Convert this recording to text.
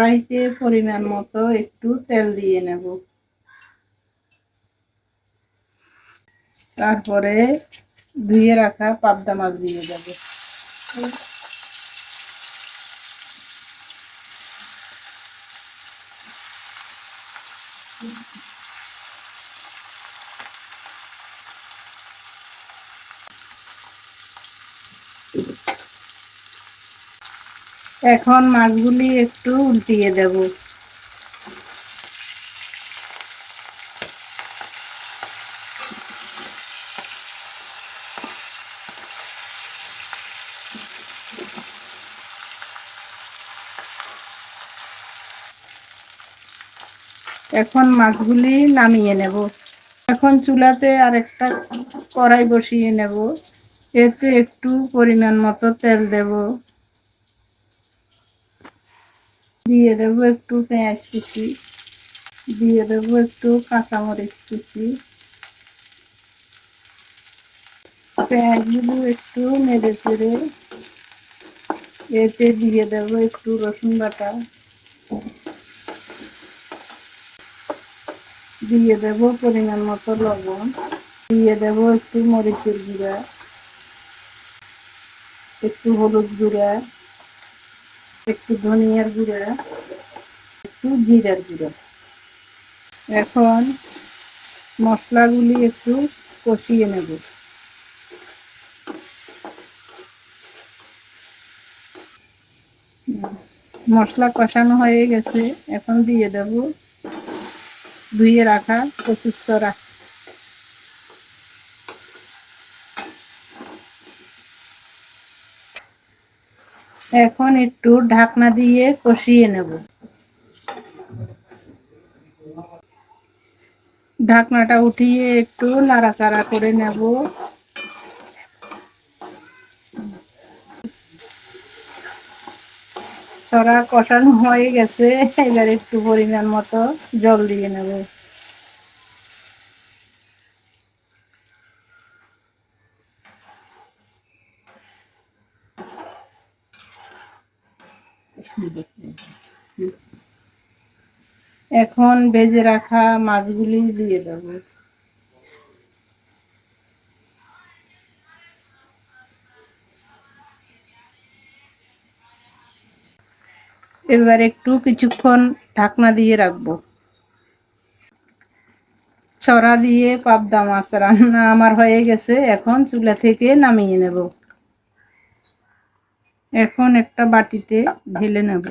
কড়াইতে পরিমাণ মতো একটু তেল দিয়ে নেব। তারপরে ধুয়ে রাখা পাবদা মাছ দিয়ে দেব। এখন মাছগুলি একটু উল্টিয়ে দেব। এখন মাছগুলি নামিয়ে নেব। এখন চুলাতে আরেকটা কড়াই বসিয়ে নেব। এতে একটু পরিমাণ মতো তেল দেব। দিয়ে দেব একটু পেঁয়াজ কুচি, দিয়ে দেব একটু কাঁচামরিচ কুচি। পেঁয়াজগুলো একটু নেড়ে চেড়ে এতে দিয়ে দেব একটু রসুন বাটা, দিয়ে দেব পরিমাণ মতো লবণ, দিয়ে দেব একটু মরিচের গুঁড়া, একটু হলুদ গুঁড়া, একটু ধনিয়ার গুঁড়া, একটু জিরার গুঁড়া। এখন মশলাগুলি একটু কষিয়ে নেব। মশলা কষানো হয়ে গেছে, এখন দিয়ে দেব ধুয়ে রাখা কচুর ছড়া। এখন একটু ঢাকনা দিয়ে কষিয়ে নেব। ঢাকনাটা উঠিয়ে একটু নাড়াচাড়া করে নেব। ছড়া কষানো হয়ে গেছে, এবার একটু পরিমাণ মতো জল দিয়ে নেব। এখন ভেজে রাখা মাছগুলি দিয়ে দেব। এবার একটু কিছুক্ষণ ঢাকনা দিয়ে রাখবো। ছড়া দিয়ে পাবদা মাছ রান্না আমার হয়ে গেছে, এখন চুলা থেকে নামিয়ে নেব। এখন একটা বাটিতে ঢেলে নেব।